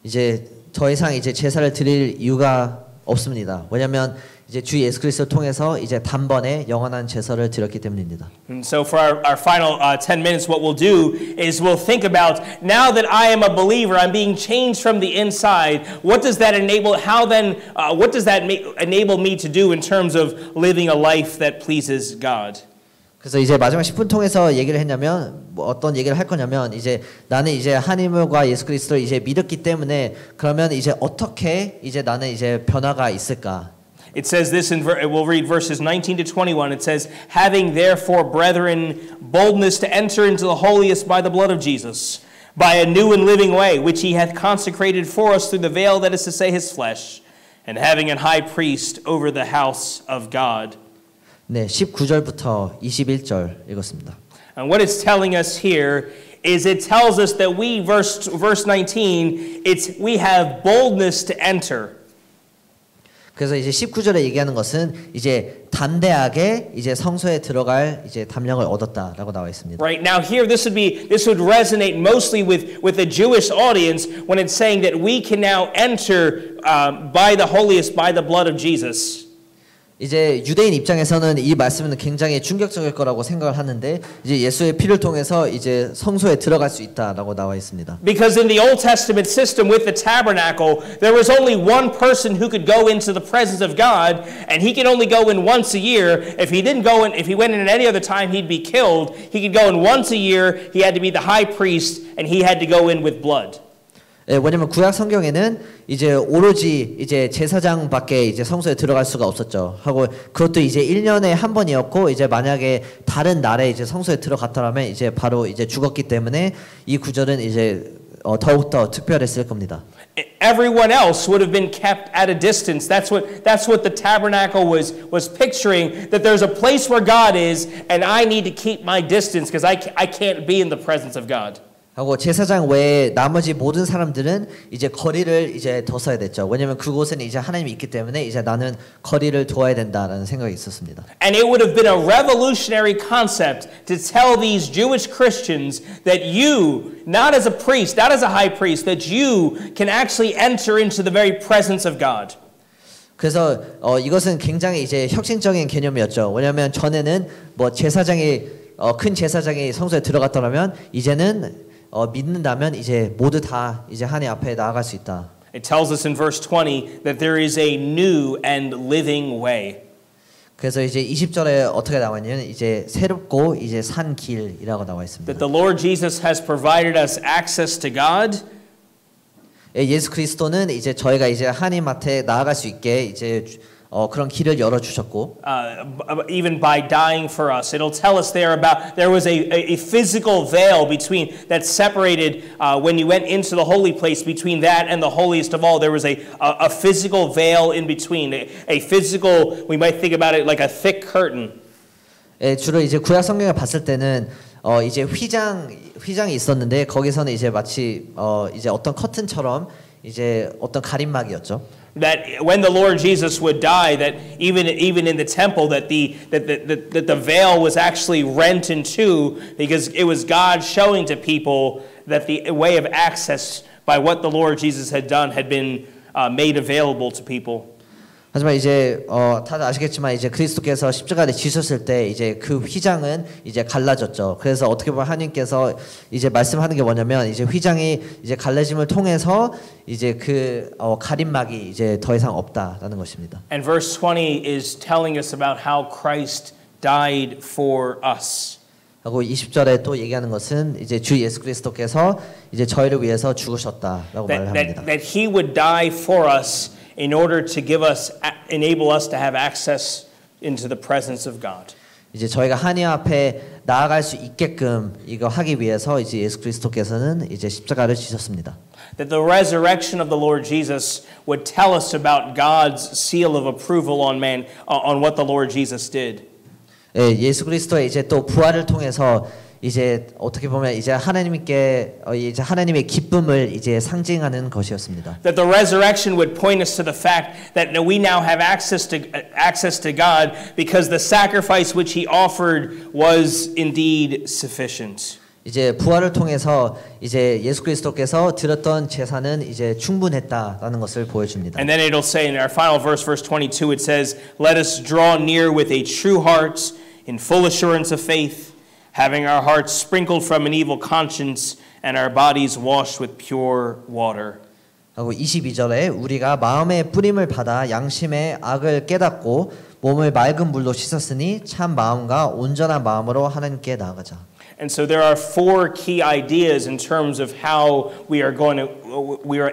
이제 더 이상 이제 제사를 드릴 이유가 없습니다. 왜냐하면 이제 주 예수 그리스도를 통해서 이제 단번에 영원한 제사를 드렸기 때문입니다. And so for our final 10 minutes, what we'll do is we'll think about, now that I am a believer, I'm being changed from the inside, what does that enable, what does that enable me to do in terms of living a life that pleases God? 그래서 이제 마지막 10분 통해서 얘기를 했냐면 뭐 어떤 얘기를 할 거냐면 이제 나는 이제 하나님과 예수 그리스도를 이제 믿었기 때문에 그러면 이제 어떻게 이제 나는 이제 변화가 있을까? It says this we'll read verses 19 to 21. It says, having therefore, brethren, boldness to enter into the holiest by the blood of Jesus, by a new and living way, which he hath consecrated for us through the veil, that is to say, his flesh, and having an high priest over the house of God. 네, 19절부터 21절 읽었습니다. And what it's telling us here is it tells us that verse 19, we have boldness to enter. 그래서 이제 19절에 얘기하는 것은 이제 담대하게 이제 성소에 들어갈 이제 담력을 얻었다라고 나와 있습니다. Right now, here this would resonate mostly with the Jewish audience when it's saying that we can now enter by the holiest by the blood of Jesus. 이제 유대인 입장에서는 이 말씀은 굉장히 충격적일 거라고 생각을 하는데 이제 예수의 피를 통해서 이제 성소에 들어갈 수 있다라고 나와 있습니다. Because in the Old Testament system with the tabernacle, there was only one person who could go into the presence of God, and he could only go in once a year. If he went in at any other time, he'd be killed. He could go in once a year. He had to be the high priest, and he had to go in with blood. 예, 왜냐면 구약 성경에는 이제 오로지 이제 제사장밖에 이제 성소에 들어갈 수가 없었죠. 하고 그것도 이제 1년에 한 번이었고 이제 만약에 다른 날에 이제 성소에 들어갔더라면 이제 바로 이제 죽었기 때문에 이 구절은 이제 더욱 더 특별했을 겁니다. Everyone else would have been kept at a distance. That's what the tabernacle was picturing, that there's a place where God is and I need to keep my distance because I can't be in the presence of God. 하고 제사장 외에 나머지 모든 사람들은 이제 거리를 이제 뒀어야 됐죠. 왜냐면 그곳에는 이제 하나님이 있기 때문에 이제 나는 거리를 두어야 된다라는 생각이 있었습니다. And it would have been a revolutionary concept to tell these Jewish Christians that you, not as a priest, not as a high priest, that you can actually enter into the very presence of God. 그래서 이것은 굉장히 이제 혁신적인 개념이었죠. 왜냐하면 전에는 뭐 제사장이 큰 제사장이 성소에 들어갔더라면 이제는 믿는다면 이제 모두 다 이제 하나님 앞에 나아갈 수 있다. It tells us in verse 20 that there is a new and living way. 그래서 이제 20절에 어떻게 나와 있냐면 이제 새롭고 이제 산 길이라고 나와 있습니다. That the Lord Jesus has provided us access to God. 예수 그리스도는 이제 저희가 이제 하나님 앞에 나아갈 수 있게 이제 그런 길을 열어 주셨고, even by dying for us, it'll tell us there was a physical veil that separated when you went into the holy place between that and the holiest of all. There was a physical veil in between, a physical. We might think about it like a thick curtain. 주로 이제 구약 성경에 봤을 때는 이제 휘장이 있었는데 거기서는 이제 마치 이제 어떤 커튼처럼 이제 어떤 가림막이었죠. That when the Lord Jesus would die, that even in the temple, that the veil was actually rent in two, because it was God showing to people that the way of access by what the Lord Jesus had done had been made available to people. 하지만 이제 다들 아시겠지만 이제 그리스도께서 십자가에 지셨을 때 이제 그 휘장은 이제 갈라졌죠. 그래서 어떻게 보면 하나님께서 이제 말씀하는 게 뭐냐면 이제 휘장이 이제 갈라짐을 통해서 이제 그 가림막이 이제 더 이상 없다라는 것입니다. And verse 20 is telling us about how Christ died for us. 하고 20절에 또 얘기하는 것은 이제 주 예수 그리스도께서 이제 저희를 위해서 죽으셨다라고 말을 합니다. That he would die for us in order to enable us to have access into the presence of God. 이제 저희가 하나님 앞에 나아갈 수 있게끔 이거 하기 위해서 이제 예수 그리스도께서는 이제 십자가를 지셨습니다. That the resurrection of the Lord Jesus would tell us about God's seal of approval on what the Lord Jesus did. 예, 예수 그리스도의 이제 또 부활을 통해서 이제 어떻게 보면 이제 하나님께 이제 하나님의 기쁨을 이제 상징하는 것이었습니다. That the resurrection would point us to the fact that we now have access to God because the sacrifice which he offered was indeed sufficient. 이제 부활을 통해서 이제 예수 그리스도께서 드렸던 제사는 이제 충분했다라는 것을 보여줍니다. And then it'll say in our final verse, verse 22, it says, "Let us draw near with a true heart, in full assurance of faith, having our hearts sprinkled from an evil conscience and our bodies washed with pure water." 하고 22절에 우리가 마음의 뿌림을 받아 양심의 악을 깨닫고 몸을 맑은 물로 씻었으니 참 마음과 온전한 마음으로 하나님께 나아가자. And so there are four key ideas in terms of how we are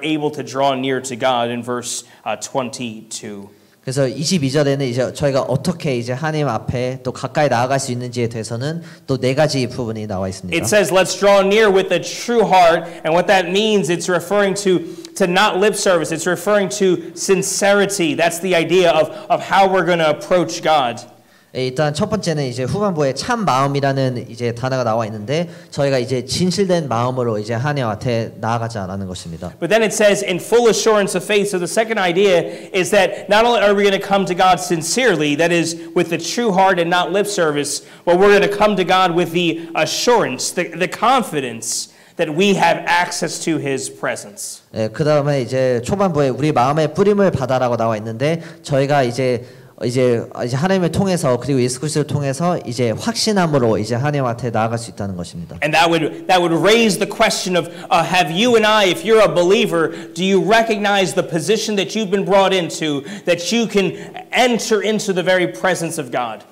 able to draw near to God in verse 22. 그래서 22절에는 이제 저희가 어떻게 이제 하나님 앞에 또 가까이 나아갈 수 있는지에 대해서는 또 네 가지 부분이 나와 있습니다. It says, "Let's draw near with a true heart," and what that means, it's referring to not lip service. It's referring to sincerity. That's the idea of how we're going to approach God. 일단 첫 번째는 이제 후반부에 참 마음이라는 이제 단어가 나와 있는데 저희가 이제 진실된 마음으로 이제 하나님 앞에 나아가자라는 것입니다. But then it says in full assurance of faith. So the second idea is that not only are we going to come to God sincerely, that is with the true heart and not lip service, but we're going to come to God with the assurance, the confidence that we have access to His presence. 예, 그 다음에 이제 초반부에 우리 마음의 뿌림을 받아라고 나와 있는데 저희가 이제 하나님을 통해서 그리고 예수 그리스도를 통해서 이제 확신함으로 이제 하나님한테 나아갈 수 있다는 것입니다. And that would raise the question of have you and I, if you're a believer, do you recognize the position that you've been brought into, that you can enter into the very presence of God?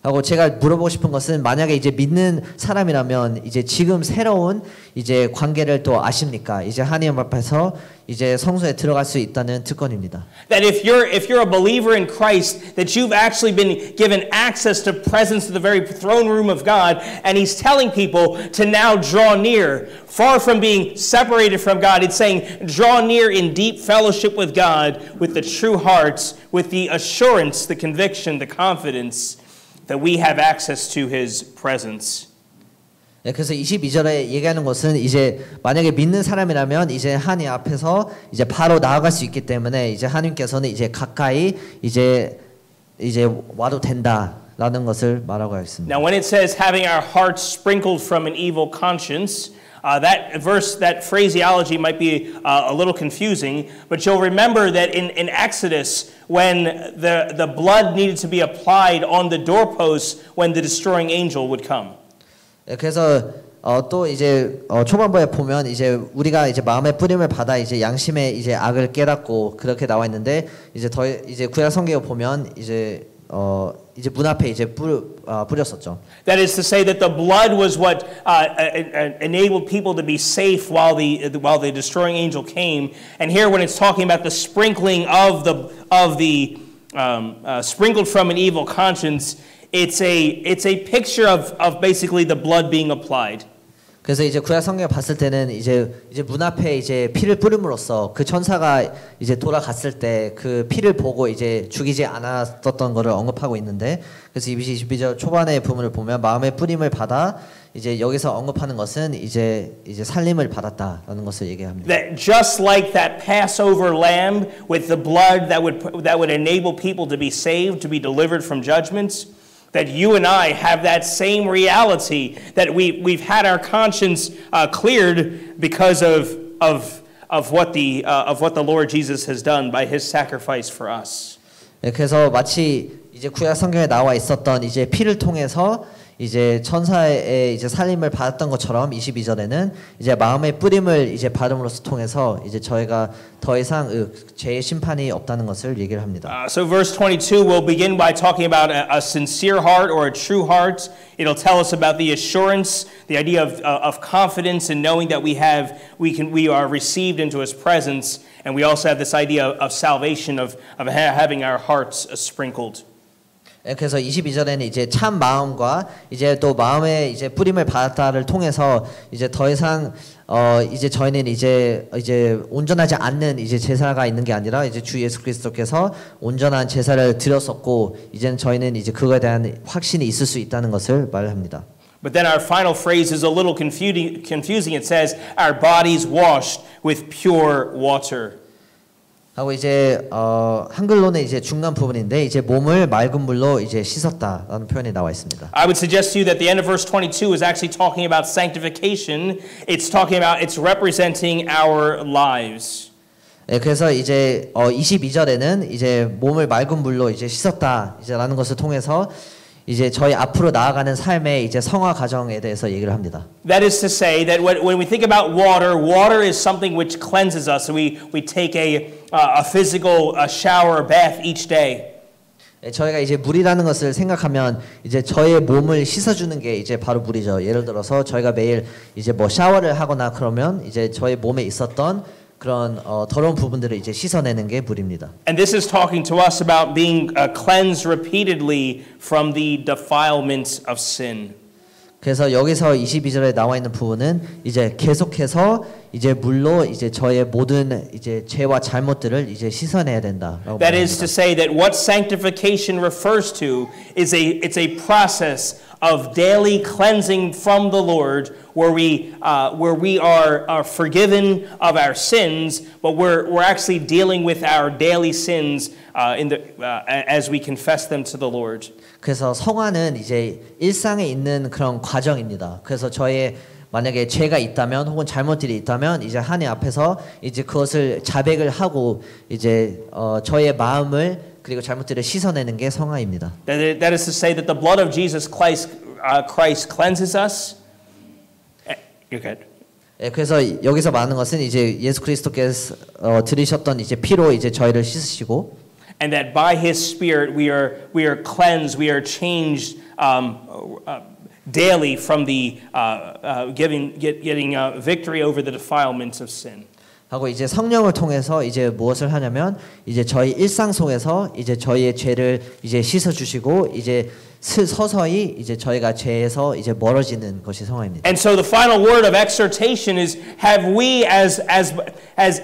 하고 제가 물어보고 싶은 것은 만약에 이제 믿는 사람이라면 이제 지금 새로운 이제 관계를 또 아십니까? 이제 하나님 앞에서 이제 성소에 들어갈 수 있다는 특권입니다. That if you're a believer in Christ, that you've actually been given access to presence to the very throne room of God, and He's telling people to now draw near, far from being separated from God. It's saying draw near in deep fellowship with God, with the true hearts, with the assurance, the conviction, the confidence that we have access to His presence. 네, 그래서 22절에 얘기하는 것은 이제 만약에 믿는 사람이라면 이제 하나님 앞에서 이제 바로 나아갈 수 있기 때문에 이제 하나님께서는 이제 가까이 이제 와도 된다라는 것을 말하고 있습니다. Now when it says having our hearts sprinkled from an evil conscience, that phraseology might be a little confusing, but you'll remember that in Exodus, when the blood needed to be applied on the doorposts when the destroying angel would come. 그래서 또 이제 초반부에 보면 이제 우리가 이제 마음의 뿌림을 받아 이제 양심의 이제 악을 깨닫고 그렇게 나와 있는데 이제 구약 성경에 보면 이제 문 앞에 이제 뿌렸었죠. That is to say that the blood was what enabled people to be safe while the destroying angel came. And here, when it's talking about the sprinkling of the sprinkled from an evil conscience, it's a picture of basically the blood being applied. 그래서 이제 구약 성경에 봤을 때는 이제 문 앞에 이제 피를 뿌림으로써 그 천사가 이제 돌아갔을 때 그 피를 보고 이제 죽이지 않았었던 것을 언급하고 있는데 그래서 22절 초반의 부분을 보면 마음의 뿌림을 받아 이제 여기서 언급하는 것은 이제 살림을 받았다라는 것을 얘기합니다. That just like that Passover lamb with the blood that would enable people to be saved, to be delivered from judgments. That you and I have that same reality, that we've had our conscience cleared because of what the Lord Jesus has done by His sacrifice for us. 네, 그래서 마치 이제 구약 성경에 나와 있었던 이제 피를 통해서 이제 천사의 이제 살림을 받았던 것처럼 22절에는 이제 마음의 뿌림을 이제 받음으로써 통해서 이제 저희가 더 이상 죄의 심판이 없다는 것을 얘기를 합니다. So verse 22 will begin by talking about a sincere heart or a true heart. It'll tell us about the assurance, the idea of confidence in knowing that we are received into His presence, and we also have this idea of salvation of having our hearts sprinkled. 그래서 22절에는 이제 참 마음과 이제 또 마음의 이제 뿌림을 받았다를 통해서 이제 더 이상 이제 저희는 이제 온전하지 않는 이제 제사가 있는 게 아니라 이제 주 예수 그리스도께서 온전한 제사를 드렸었고 이제는 저희는 이제 그거에 대한 확신이 있을 수 있다는 것을 말합니다. But then our final phrase is a little confusing. It says our bodies washed with pure water. 하고 이제 한글로는 이제 중간 부분인데 이제 몸을 맑은 물로 이제 씻었다라는 표현이 나와 있습니다. I would suggest to you that the end of verse 22 is actually talking about sanctification. It's talking about, it's representing our lives. 예, 그래서 이제 22절에는 이제 몸을 맑은 물로 이제 씻었다 이제라는 것을 통해서 이제 저희 앞으로 나아가는 삶의 이제 성화 과정에 대해서 얘기를 합니다. That is to say that when we think about water, water is something which cleanses us. We take a physical shower or bath each day. 예, 저희가 이제 물이라는 것을 생각하면 이제 저의 몸을 씻어주는 게 이제 바로 물이죠. 예를 들어서 저희가 매일 이제 뭐 샤워를 하거나 그러면 이제 저의 몸에 있었던 그런 더러운 부분들을 이제 씻어내는 게 물입니다. And this is talking to us about being cleansed repeatedly from the defilements of sin. 그래서 여기서 22절에 나와 있는 부분은 이제 계속해서 이제 물로 이제 저의 모든 이제 죄와 잘못들을 이제 씻어내야 된다라고 That is to say that what sanctification refers to is it's a process of daily cleansing from the Lord, where we are forgiven of our sins, but we're actually dealing with our daily sins as we confess them to the Lord. 그래서 성화는 이제 일상에 있는 그런 과정입니다. 그래서 저의 만약에 죄가 있다면 혹은 잘못들이 있다면 이제 하나님 앞에서 이제 그것을 자백을 하고 이제 저의 마음을 그리고 잘못들을 씻어내는 게 성화입니다. That is to say that the blood of Jesus Christ cleanses us. You're good. 예, 그래서 여기서 말하는 것은 이제 예수 그리스도께서 들이셨던 이제 피로 이제 저희를 씻으시고, and that by His Spirit we are cleansed, we are changed daily from the getting victory over the defilements of sin. 하고 이제 성령을 통해서 이제 무엇을 하냐면 이제 저희 일상 속에서 이제 저희의 죄를 이제 씻어 주시고 이제 서서히 이제 저희가 죄에서 이제 멀어지는 것이 성화입니다. And so the final word of exhortation is: have we as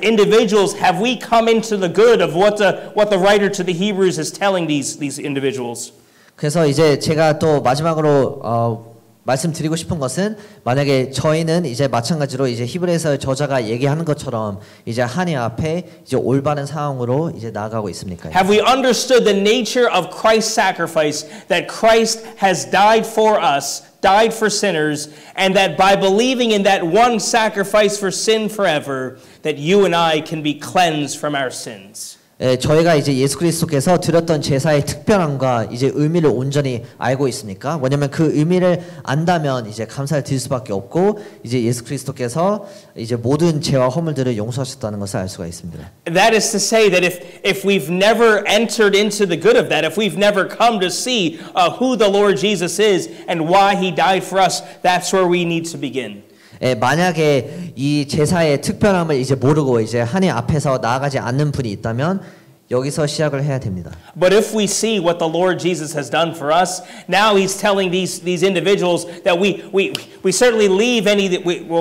individuals, have we come into the good of what the writer to the Hebrews is telling these individuals? 그래서 이제 제가 또 마지막으로 말씀드리고 싶은 것은 만약에 저희는 이제 마찬가지로 이제 히브리서 저자가 얘기하는 것처럼 이제 하나님 앞에 이제 올바른 상황으로 이제 나아가고 있습니까? Have we understood the nature of Christ's sacrifice, that Christ has died for us, died for sinners, and that by believing in that one sacrifice for sin forever, that you and I can be cleansed from our sins? 예, 저희가 이제 예수 그리스도께서 드렸던 제사의 특별함과 이제 의미를 온전히 알고 있습니까? 왜냐면 그 의미를 안다면 이제 감사를 드릴 수밖에 없고 이제 예수 그리스도께서 이제 모든 죄와 허물들을 용서하셨다는 것을 알 수가 있습니다. That is to say that if we've never entered into the good of that, if we've never come to see who the Lord Jesus is and why He died for us, that's where we need to begin. 예, 만약에 이 제사의 특별함을 이제 모르고 이제 하나님 앞에서 나아가지 않는 분이 있다면 여기서 시작을 해야 됩니다. But if we see what the Lord Jesus has done for us, now He's telling these individuals that we certainly leave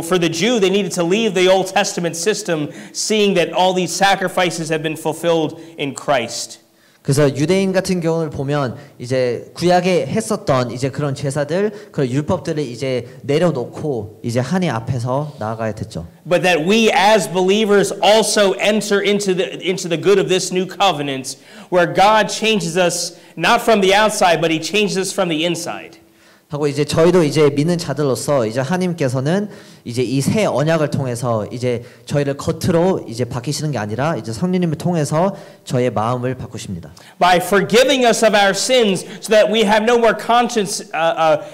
for the Jew, they needed to leave the Old Testament system, seeing that all these sacrifices have been fulfilled in Christ. 그래서 유대인 같은 경우를 보면 이제 구약에 했었던 이제 그런 제사들, 그런 율법들을 이제 내려놓고 이제 하나님 앞에서 나아가야 됐죠. But that we as believers also enter into the good of this new covenant, where God changes us not from the outside, but He changes us from the inside. 하고 이제 저희도 이제 믿는 자들로서 이제 하나님께서는 이제 이 새 언약을 통해서 이제 저희를 겉으로 이제 바뀌시는 게 아니라 이제 성령님을 통해서 저의 마음을 바꾸십니다. By forgiving us of our sins, so that we have no more conscience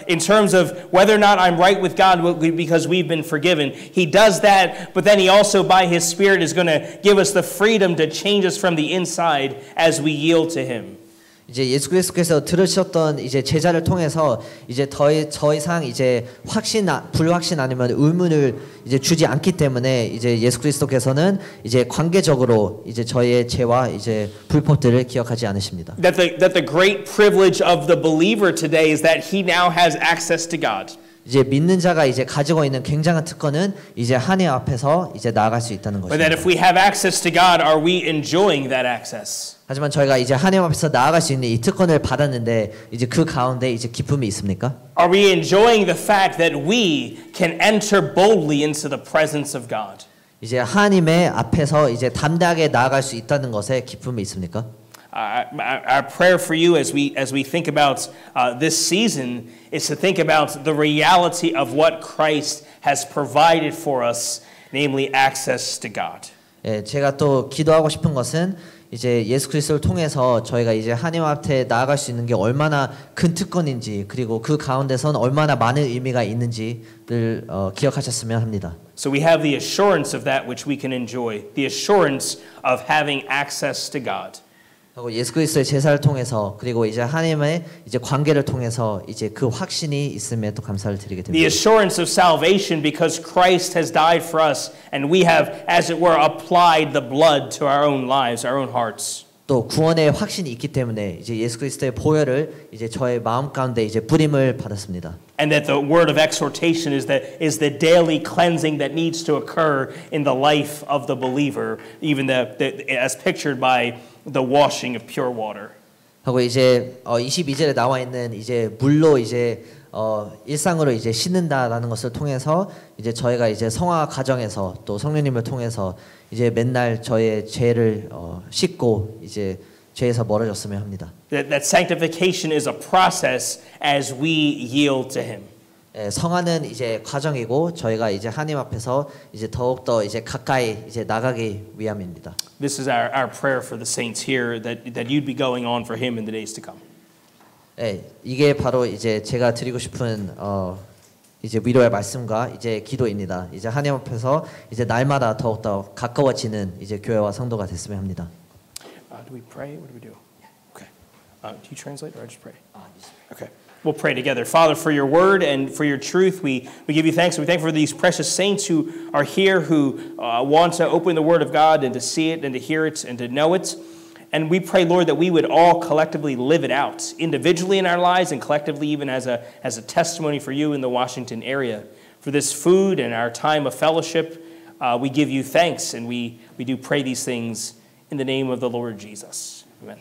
in terms of whether or not I'm right with God because we've been forgiven. He does that, but then He also, by His Spirit, is going to give us the freedom to change us from the inside as we yield to Him. 이제 예수 그리스도께서 들으셨던 이제 제자를 통해서 이제 더 이상 이제 불확신 아니면 의문을 이제 주지 않기 때문에 이제 예수 그리스도께서는 이제 관계적으로 이제 저의 죄와 이제 불법들을 기억하지 않으십니다. That the great privilege of the believer today is that he now has access to God. 이제 믿는 자가 이제 가지고 있는 굉장한 특권은 이제 하나님 앞에서 이제 나아갈 수 있다는 But that 것입니다. if we have access to God, are we enjoying that access? 하지만 저희가 이제 하나님 앞에서 나아갈 수 있는 이 특권을 받았는데 이제 그 가운데 이제 기쁨이 있습니까? Are we enjoying the fact that we can enter boldly into the presence of God? 이제 하나님의 앞에서 이제 담대하게 나아갈 수 있다는 것에 기쁨이 있습니까? Our prayer for you as we think about this season is to think about the reality of what Christ has provided for us, namely access to God. 예, 제가 또 기도하고 싶은 것은 이제 예수 그리스도를 통해서 저희가 이제 하나님 앞에 나아갈 수 있는 게 얼마나 큰 특권인지 그리고 그 가운데선 얼마나 많은 의미가 있는지를 기억하셨으면 합니다. So we have the assurance of that which we can enjoy, the assurance of having access to God. 하고 예수 그리스도의 제사를 통해서 그리고 이제 하나님의 이제 관계를 통해서 이제 그 확신이 있음에 또 감사를 드리게 The 됩니다. assurance of salvation because Christ has died for us and we have, as it were, applied the blood to our own lives, our own hearts. 또 구원의 확신이 있기 때문에 이제 예수 그리스도의 보혈을 이제 저의 마음 가운데 이제 뿌림을 받았습니다. And that the word of exhortation is the daily cleansing that needs to occur in the life of the believer, even as pictured by the washing of pure water. 하고 이제 22절에 나와 있는 이제 물로 이제 일상으로 이제 씻는다라는 것을 통해서 이제 저희가 이제 성화 과정에서 또 성령님을 통해서 이제 맨날 저의 죄를 씻고 이제 죄에서 멀어졌으면 합니다. That sanctification is a process as we yield to Him. 성화는 이제 과정이고 저희가 이제 하나님 앞에서 이제 더욱 더 이제 가까이 이제 나가기 위함입니다. This is our prayer for the saints here that you'd be going on for Him in the days to come. 이게 바로 이제 제가 드리고 싶은 이제 위로의 말씀과 이제 기도입니다. 이제 하나님 앞에서 이제 날마다 더욱 더 가까워지는 이제 교회와 성도가 됐으면 합니다. Do we pray? What do we do? Okay. Do you translate or I just pray? Okay. We'll pray together. Father, for your word and for your truth, we give you thanks. We thank you for these precious saints who are here, who want to open the word of God and to see it and to hear it and to know it. And we pray, Lord, that we would all collectively live it out, individually in our lives and collectively even as a testimony for you in the Washington area. For this food and our time of fellowship, we give you thanks, and we do pray these things in the name of the Lord Jesus. Amen.